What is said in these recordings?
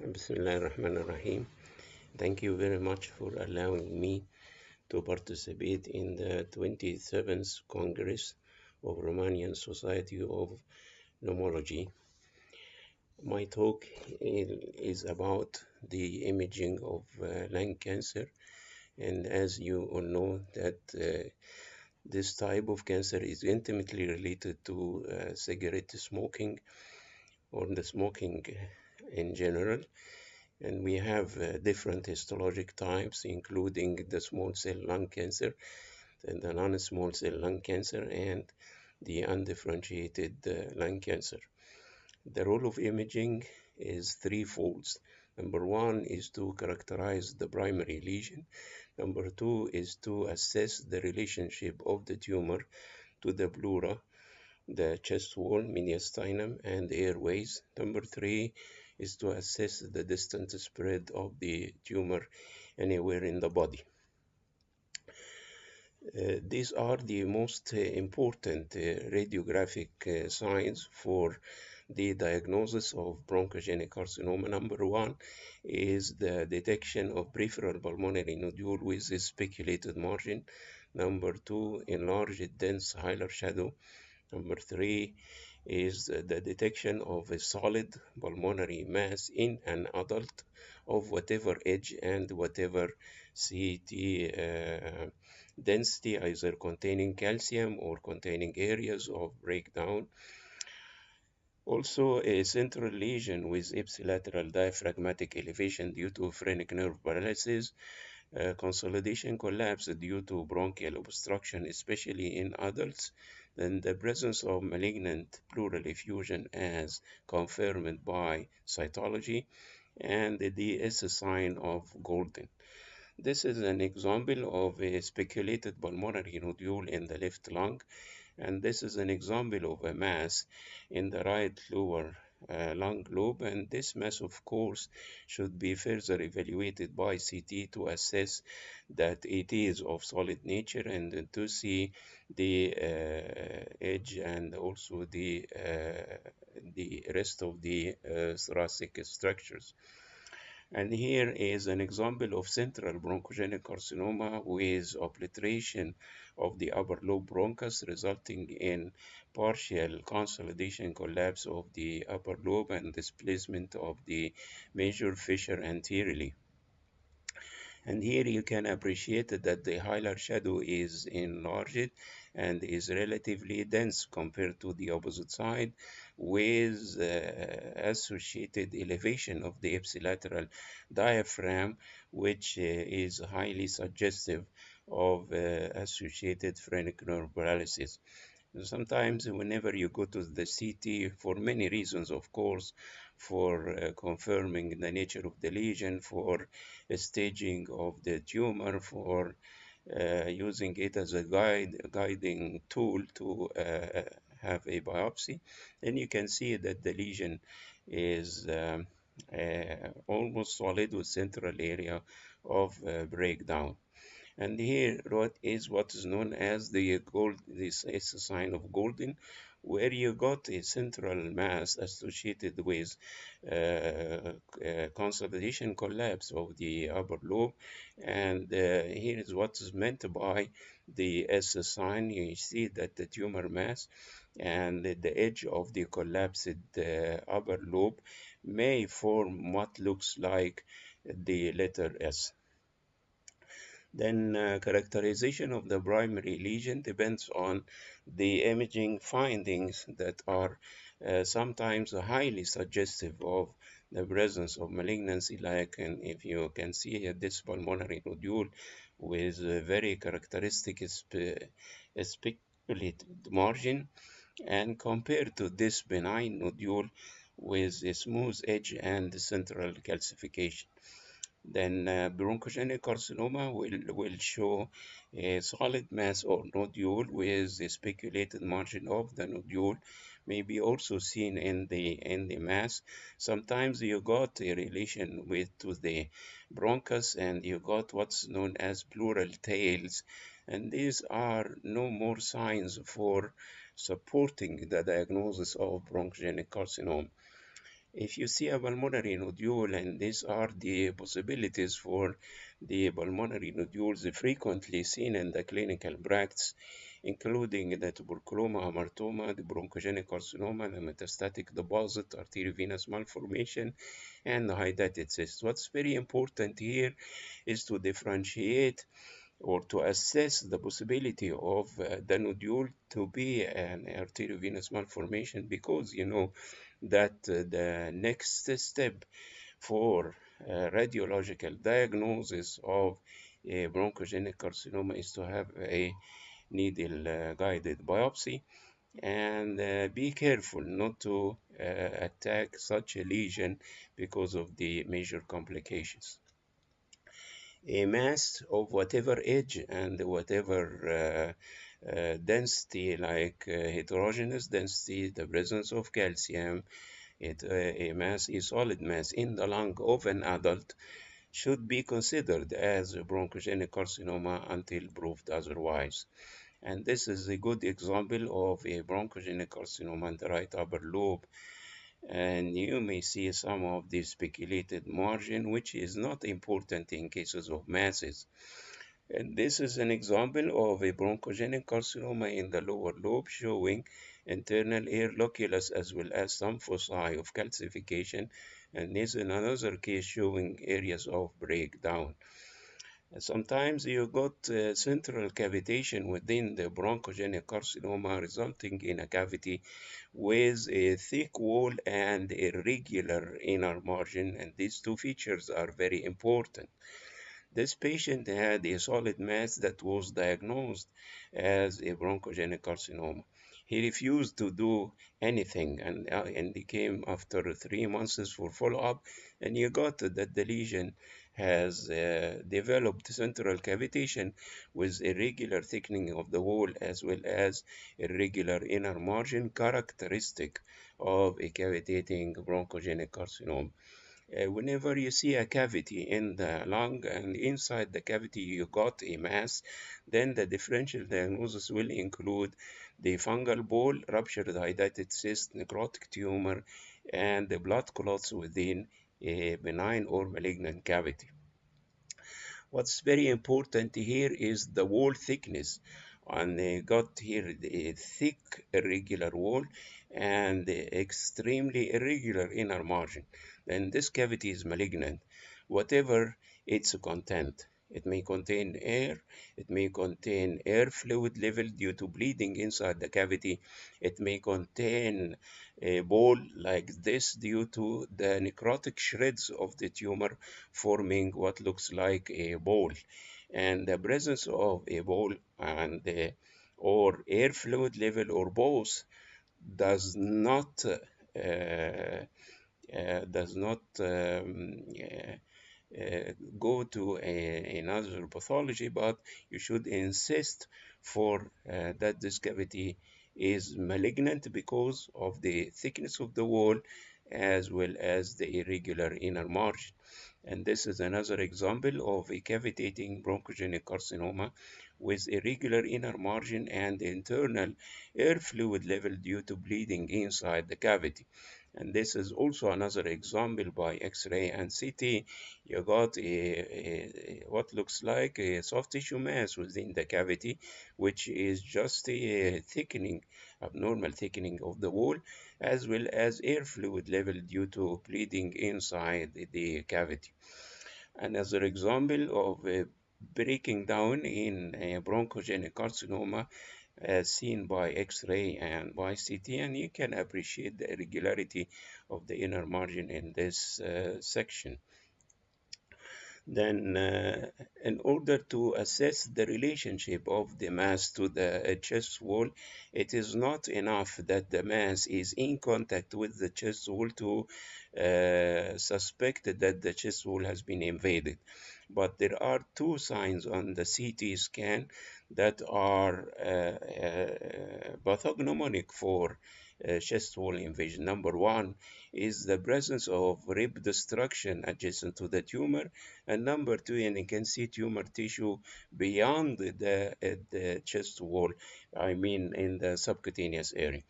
Bismillahirrahmanirrahim. Thank you very much for allowing me to participate in the 27th Congress of Romanian Society of Pneumology. My talk is about the imaging of lung cancer, and as you all know that this type of cancer is intimately related to cigarette smoking or the smoking in general. And we have different histologic types, including the small cell lung cancer and the non-small cell lung cancer and the undifferentiated lung cancer. The role of imaging is threefold. Number one is to characterize the primary lesion. Number two is to assess the relationship of the tumor to the pleura, the chest wall, mediastinum, and airways. Number three is to assess the distant spread of the tumor anywhere in the body. These are the most important radiographic signs for the diagnosis of bronchogenic carcinoma. Number one is the detection of peripheral pulmonary nodule with a speculated margin. Number two, enlarged dense hilar shadow. Number three is the detection of a solid pulmonary mass in an adult of whatever age and whatever CT density, either containing calcium or containing areas of breakdown. Also, a central lesion with ipsilateral diaphragmatic elevation due to phrenic nerve paralysis, consolidation collapse due to bronchial obstruction, especially in adults, then the presence of malignant pleural effusion as confirmed by cytology, and the S sign of Golden. This is an example of a speculated pulmonary nodule in the left lung, and this is an example of a mass in the right lower lung lobe, and this mass of course should be further evaluated by CT to assess that it is of solid nature and to see the edge and also the rest of the thoracic structures. And here is an example of central bronchogenic carcinoma with obliteration of the upper lobe bronchus, resulting in partial consolidation collapse of the upper lobe and displacement of the major fissure anteriorly. And here you can appreciate that the hilar shadow is enlarged and is relatively dense compared to the opposite side, with associated elevation of the ipsilateral diaphragm, which is highly suggestive of associated phrenic nerve paralysis. Sometimes whenever you go to the CT, for many reasons, of course, for confirming the nature of the lesion, for staging of the tumor, for using it as a guiding tool to have a biopsy, then you can see that the lesion is almost solid with central area of breakdown. And here what is known as this is a sign of Golden, where you got a central mass associated with consolidation collapse of the upper lobe. And here is what is meant by the S sign. You see that the tumor mass and the edge of the collapsed upper lobe may form what looks like the letter S. Then characterization of the primary lesion depends on the imaging findings that are sometimes highly suggestive of the presence of malignancy, like, and if you can see here, this pulmonary nodule with a very characteristic speculated margin, and compared to this benign nodule with a smooth edge and central calcification. Then bronchogenic carcinoma will show a solid mass or nodule with a speculated margin of the nodule, may be also seen in the mass. Sometimes you got a relation to the bronchus, and you got what's known as pleural tails, and these are no more signs for supporting the diagnosis of bronchogenic carcinoma. If you see a pulmonary nodule, and these are the possibilities for the pulmonary nodules frequently seen in the clinical practice, including the tuberculoma hamartoma, the bronchogenic carcinoma, the metastatic deposit, arteriovenous malformation, and the hydatid cyst. What's very important here is to differentiate or to assess the possibility of the nodule to be an arteriovenous malformation, because you know that the next step for radiological diagnosis of a bronchogenic carcinoma is to have a needle guided biopsy, and be careful not to attack such a lesion because of the major complications. A mass of whatever age and whatever density, like heterogeneous density, the presence of calcium, a mass, a solid mass in the lung of an adult, should be considered as a bronchogenic carcinoma until proved otherwise. And this is a good example of a bronchogenic carcinoma in the right upper lobe. And you may see some of the speculated margin, which is not important in cases of masses. And this is an example of a bronchogenic carcinoma in the lower lobe, showing internal air loculus as well as some foci of calcification. And this is another case showing areas of breakdown. Sometimes you got central cavitation within the bronchogenic carcinoma, resulting in a cavity with a thick wall and irregular inner margin, and these two features are very important. This patient had a solid mass that was diagnosed as a bronchogenic carcinoma. He refused to do anything, and he came after 3 months for follow-up, and you got that the lesion has developed central cavitation with irregular thickening of the wall as well as irregular inner margin, characteristic of a cavitating bronchogenic carcinoma. Whenever you see a cavity in the lung and inside the cavity you got a mass, then the differential diagnosis will include the fungal ball, ruptured hydatid cyst, necrotic tumor, and the blood clots within a benign or malignant cavity. What's very important here is the wall thickness. And they got here a thick irregular wall and the extremely irregular inner margin. Then this cavity is malignant, whatever its content. It may contain air, it may contain air fluid level due to bleeding inside the cavity. It may contain a ball like this due to the necrotic shreds of the tumor forming what looks like a ball. And the presence of a ball and or air fluid level or both does not go to another pathology, but you should insist for that this cavity is malignant because of the thickness of the wall as well as the irregular inner margin. And this is another example of a cavitating bronchogenic carcinoma with irregular inner margin and internal air fluid level due to bleeding inside the cavity. And this is also another example by X-ray and CT. You got what looks like a soft tissue mass within the cavity, which is just a thickening, abnormal thickening of the wall, as well as air fluid level due to bleeding inside the cavity. Another example of breaking down in a bronchogenic carcinoma as seen by X-ray and by CT, and you can appreciate the irregularity of the inner margin in this section. Then, in order to assess the relationship of the mass to the chest wall, it is not enough that the mass is in contact with the chest wall to suspect that the chest wall has been invaded. But there are two signs on the CT scan that are pathognomonic for chest wall invasion. Number one is the presence of rib destruction adjacent to the tumor, and number two, and you can see tumor tissue beyond the chest wall, I mean in the subcutaneous area.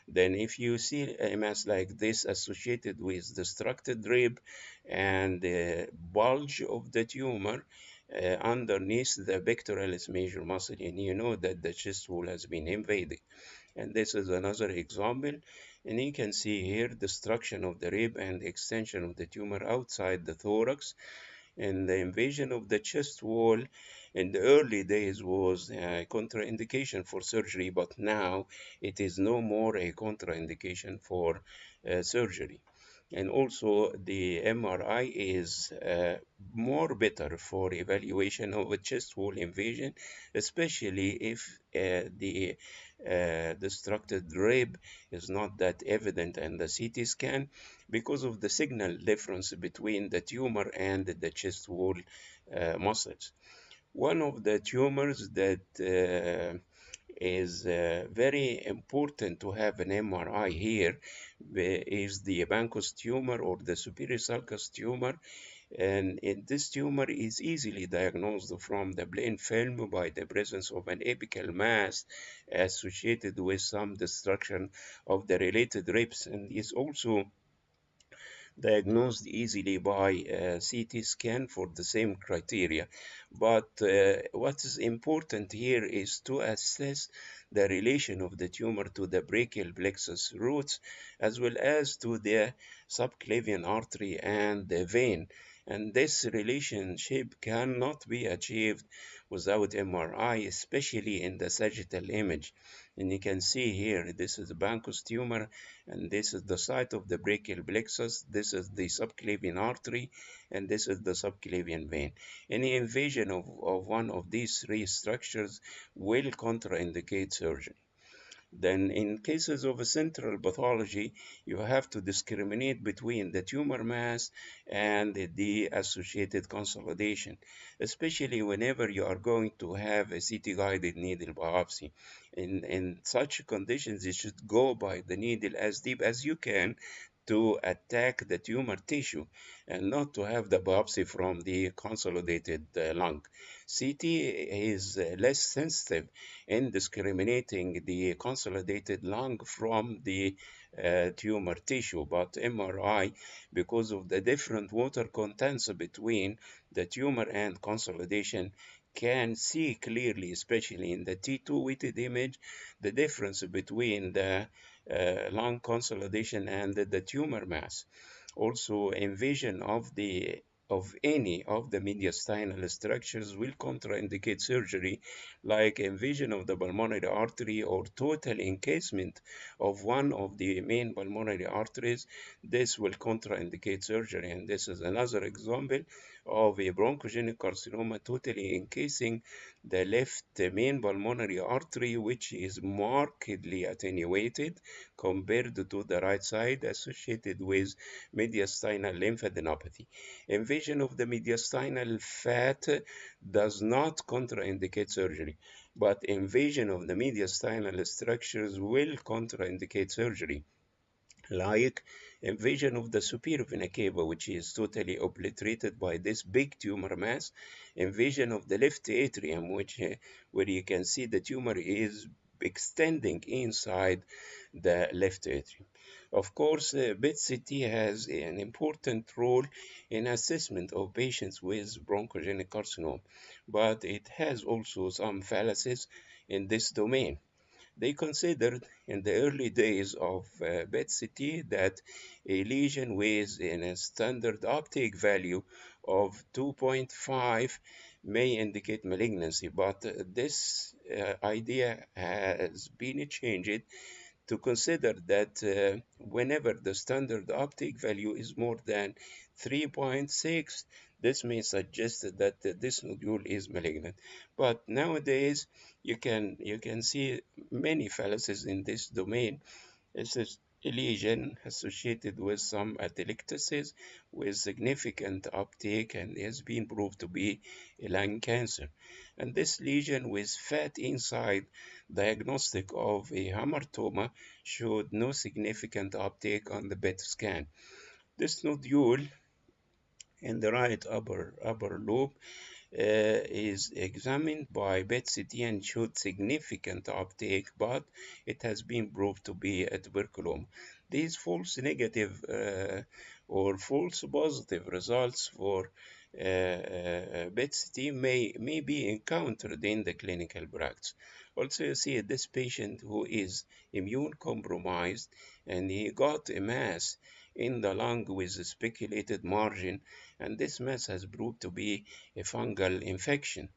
Then if you see a mass like this associated with destructed rib and the bulge of the tumor underneath the pectoralis major muscle, and you know that the chest wall has been invaded. And this is another example. And you can see here destruction of the rib and extension of the tumor outside the thorax. And the invasion of the chest wall in the early days was a contraindication for surgery, but now it is no more a contraindication for surgery. And also the MRI is more better for evaluation of a chest wall invasion, especially if the destructed rib is not that evident in the CT scan because of the signal difference between the tumor and the chest wall muscles. One of the tumors that is very important to have an MRI here is the Bankus tumor or the superior sulcus tumor. And this tumor is easily diagnosed from the plain film by the presence of an apical mass associated with some destruction of the related ribs, and is also diagnosed easily by CT scan for the same criteria. But what is important here is to assess the relation of the tumor to the brachial plexus roots as well as to the subclavian artery and the vein. And this relationship cannot be achieved without MRI, especially in the sagittal image. And you can see here, this is the Bankus tumor, and this is the site of the brachial plexus, this is the subclavian artery, and this is the subclavian vein. Any invasion of one of these three structures will contraindicate surgery. Then in cases of a central pathology, you have to discriminate between the tumor mass and the associated consolidation, especially whenever you are going to have a CT-guided needle biopsy. In such conditions, you should go by the needle as deep as you can to attack the tumor tissue and not to have the biopsy from the consolidated lung. CT is less sensitive in discriminating the consolidated lung from the tumor tissue, but MRI, because of the different water contents between the tumor and consolidation, can see clearly, especially in the T2 weighted image, the difference between the lung consolidation and the tumor mass. Also, invasion of any of the mediastinal structures will contraindicate surgery, like invasion of the pulmonary artery or total encasement of one of the main pulmonary arteries. This will contraindicate surgery, and this is another example of a bronchogenic carcinoma totally encasing the left main pulmonary artery, which is markedly attenuated compared to the right side, associated with mediastinal lymphadenopathy. Invasion of the mediastinal fat does not contraindicate surgery, but invasion of the mediastinal structures will contraindicate surgery, like invasion of the superior vena cava, which is totally obliterated by this big tumor mass, invasion of the left atrium, where you can see the tumor is extending inside the left atrium. Of course, PET-CT has an important role in assessment of patients with bronchogenic carcinoma, but it has also some fallacies in this domain. They considered in the early days of PET-CT that a lesion with a standard uptake value of 2.5 may indicate malignancy, but this idea has been changed to consider that whenever the standard uptake value is more than 3.6, this may suggest that this nodule is malignant. But nowadays, you can see many fallacies in this domain. This is lesion associated with some atelectasis with significant uptake and has been proved to be a lung cancer. And this lesion with fat inside, diagnostic of a hamartoma, showed no significant uptake on the PET scan. This nodule in the right upper lobe is examined by PET-CT and showed significant uptake, but it has been proved to be a tuberculoma. These false negative or false positive results for PET-CT may be encountered in the clinical practice. Also, you see this patient who is immune compromised and he got a mass in the lung with a speculated margin, and this mass has proved to be a fungal infection.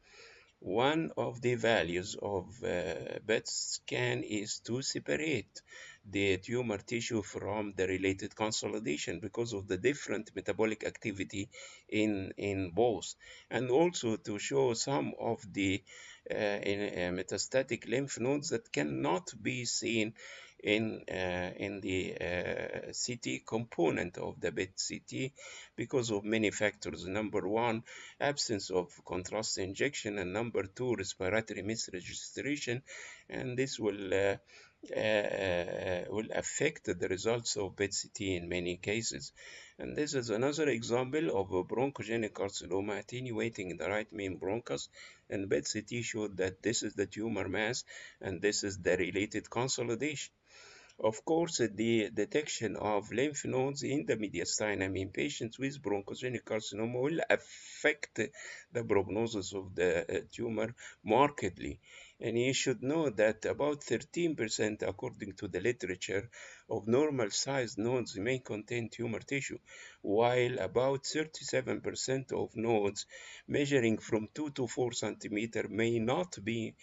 One of the values of PET scan is to separate the tumor tissue from the related consolidation because of the different metabolic activity in both, and also to show some of the metastatic lymph nodes that cannot be seen in the CT component of the PET CT because of many factors. Number one, absence of contrast injection, and number two, respiratory misregistration, and this will affect the results of PET-CT in many cases. And this is another example of a bronchogenic carcinoma attenuating the right main bronchus, and PET-CT showed that this is the tumor mass and this is the related consolidation. Of course, the detection of lymph nodes in the mediastinum in patients with bronchogenic carcinoma will affect the prognosis of the tumor markedly. And you should know that about 13%, according to the literature, of normal-sized nodes may contain tumor tissue, while about 37% of nodes measuring from 2 to 4 centimeters may not be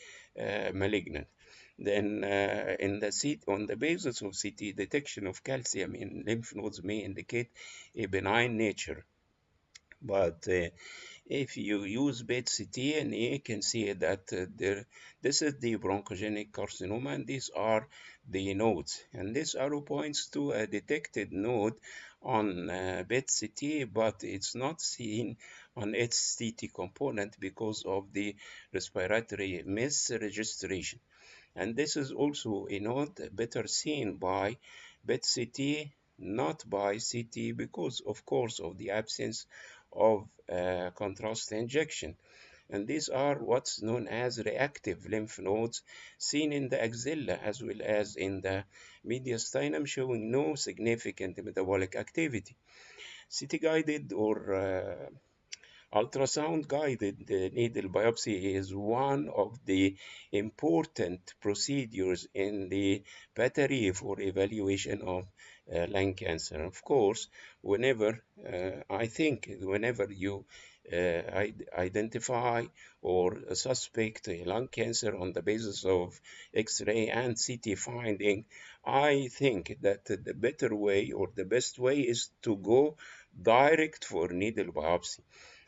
malignant. Then, on the basis of CT, detection of calcium in lymph nodes may indicate a benign nature. But if you use PET-CT, and you can see that this is the bronchogenic carcinoma, and these are the nodes. And this arrow points to a detected node on PET-CT, but it's not seen on its CT component because of the respiratory misregistration. And this is also a node better seen by PET-CT, not by CT, because of course of the absence of contrast injection. And these are what's known as reactive lymph nodes seen in the axilla as well as in the mediastinum, showing no significant metabolic activity. CT-guided or ultrasound-guided needle biopsy is one of the important procedures in the battery for evaluation of lung cancer. Of course, whenever you identify or suspect a lung cancer on the basis of X-ray and CT finding, I think that the better way or the best way is to go direct for needle biopsy.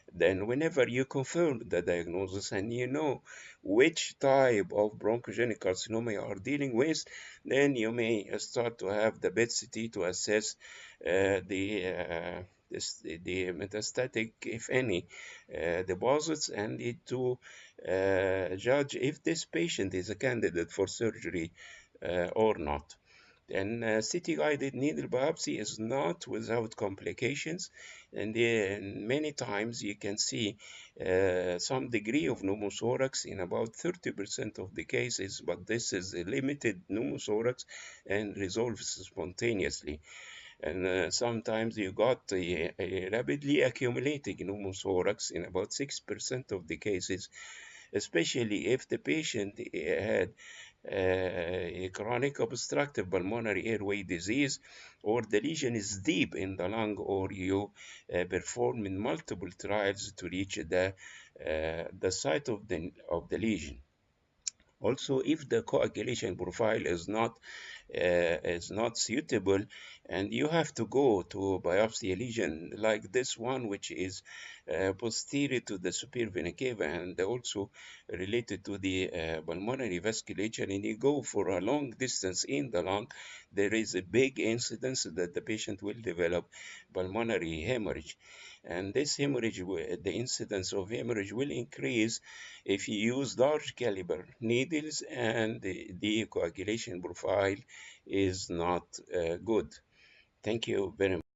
Then whenever you confirm the diagnosis and you know which type of bronchogenic carcinoma you are dealing with, then you may start to have the PET-CT to assess the metastatic, if any, deposits, and to judge if this patient is a candidate for surgery or not. And CT-guided needle biopsy is not without complications, and many times you can see some degree of pneumothorax in about 30% of the cases, but this is a limited pneumothorax and resolves spontaneously. And sometimes you got a rapidly accumulating pneumothorax in about 6% of the cases, especially if the patient had a chronic obstructive pulmonary airway disease, or the lesion is deep in the lung, or you perform in multiple trials to reach the site of the lesion. Also, if the coagulation profile is not is not suitable, and you have to go to biopsy a lesion like this one, which is posterior to the superior vena cava and also related to the pulmonary vasculature, and you go for a long distance in the lung, there is a big incidence that the patient will develop pulmonary hemorrhage. And this hemorrhage, the incidence of hemorrhage will increase if you use large caliber needles and the coagulation profile is not good. Thank you very much.